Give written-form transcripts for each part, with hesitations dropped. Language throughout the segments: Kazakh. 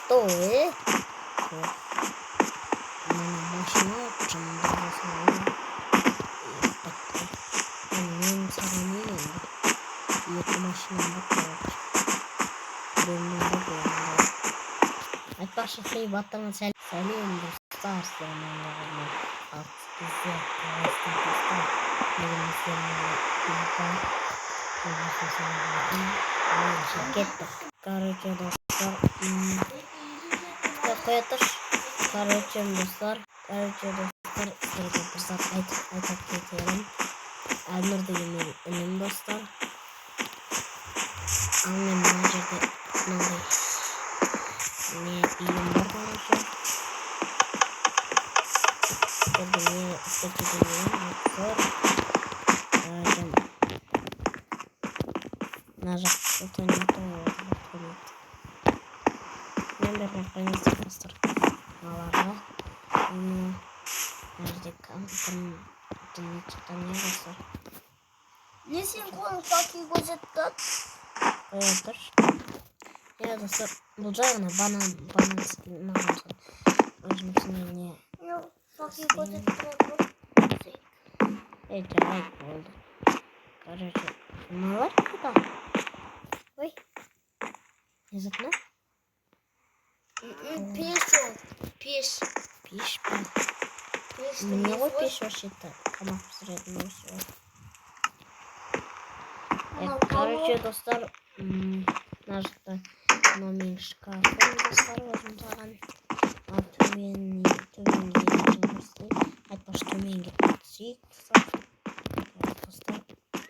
또 왜? машина жанында мен саған не енді екі машинам бар короче айтпақшы хейбаттан сәлем достар кеттік короче достар қоя тұршы короче достар сіздерге бір зат айтып кетемін Әлнұр деген менің інім достар ал мен мына жерде мынандай үйім бар короче сіздерге не істеп кетемін мына жақ мен берген қойыңыздар достар аларға мына жерде компьютердің шыққан не достар не сен қолың пакет көрсетті қоя тұршы достар бұл жай ғана банан маған жұмысына не пакет көрсетіп жарайды болды короче мыналар куда ой не за окном пеш па не ғой пеш вообще-то тамақ пісіретін осы короче достар мына жақта мынау менің шкафым достар өзім салған ал төменге айтпақшы төменге түсейік достар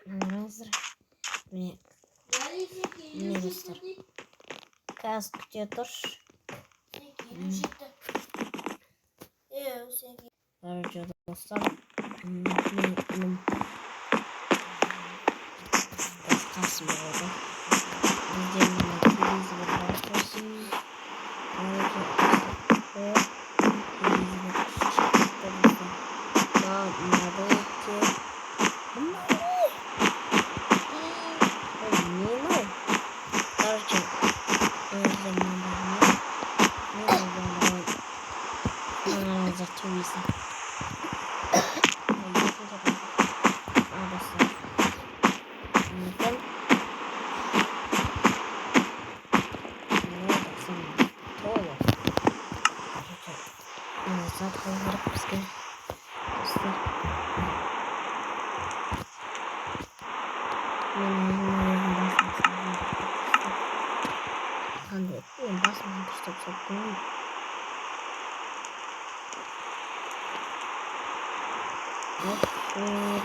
қараңыздар міне достар қазір күте тұршы короче достар қасым болды бізде мына телевизор бар сосын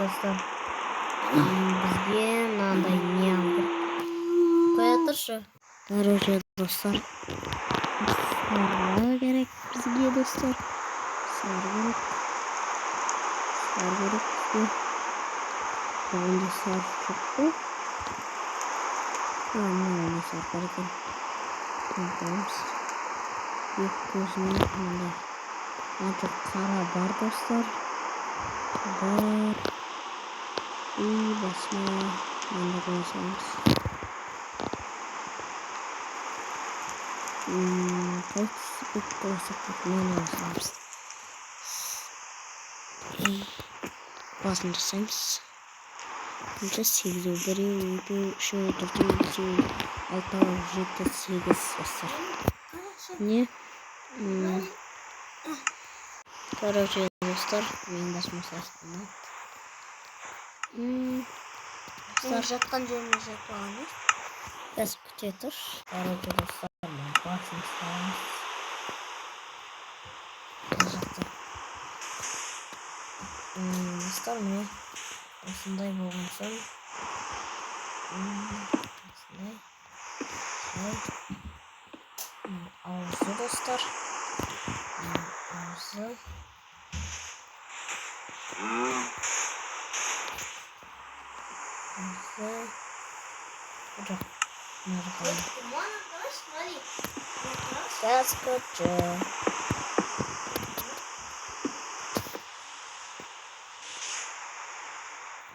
достар бізге мынандай не алды қоя тұршы короче достар сары керек бізге достар сары керек бізге онда сары жоқ қой мынау сары бар екен қоямыз екі көзіне мынандай мынау қара бар достар бар и басына мында қоя саламыз басын жасаймыз қанша сегізеу біреу екеу үшеу төртеу бесеу алтау жеті сегіз достар не короче достар менің басыма сақтамады достар жатқан жеріне жатып алыңыз қазір күте тұршы короче достар басын саламыз достар міне осындай болған соң аузы достар аузы жоқ сейчас скажу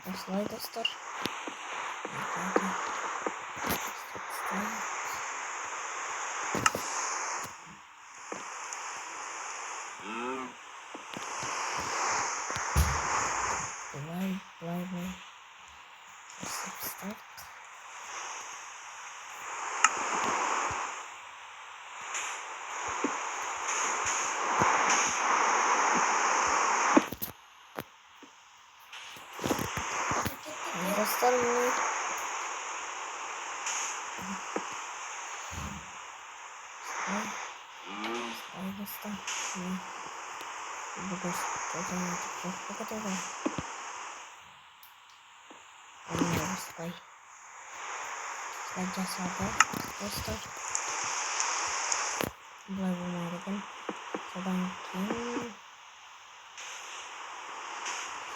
осылай достар dostlar. Bu dostlar çok bu kadar. Anlıyoruz bay. Bence sağda dostlar. Buraya vurmayalım. Şuradan kim?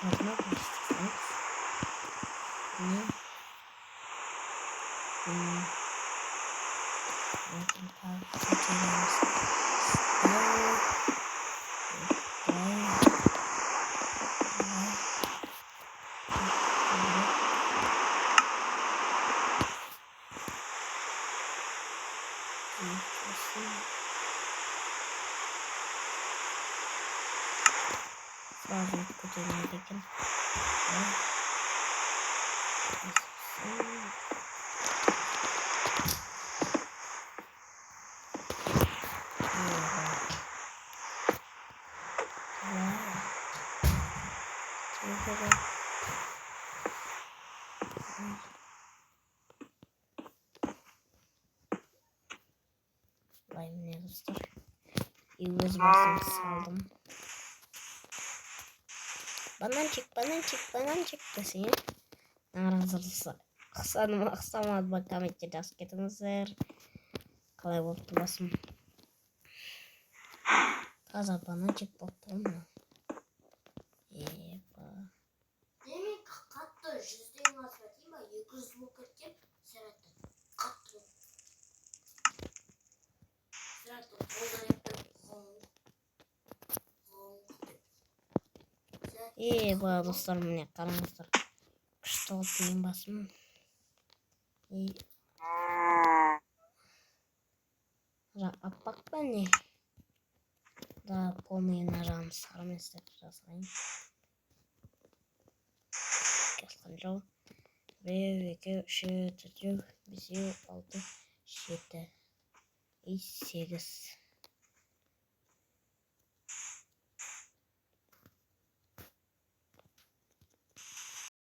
Şuradan başlayacağız. Ne? Bakın seçeneğimiz. Sağlık kutuya bakın. Vay ne dostlar. Yüz basını saldım. Bana çık desin. Narazılısı. Kısamaz bakalım iki dasketimiz var. Kalay boktu basım. Taza bana çık boktu mu? Demin kattı. Yüzdeğin asfaltıyım ben. Yüz bu kattı. Serattı. Kattı. Serattı. Koldan yaptım. Bu dostlarım ne karanlıklar. Kışta olayım basım. Bak ben ne? Daha polmayı naran sarım istedim sayın. Kaskanca. Ve şey tutuyor. Bizi 6 7 8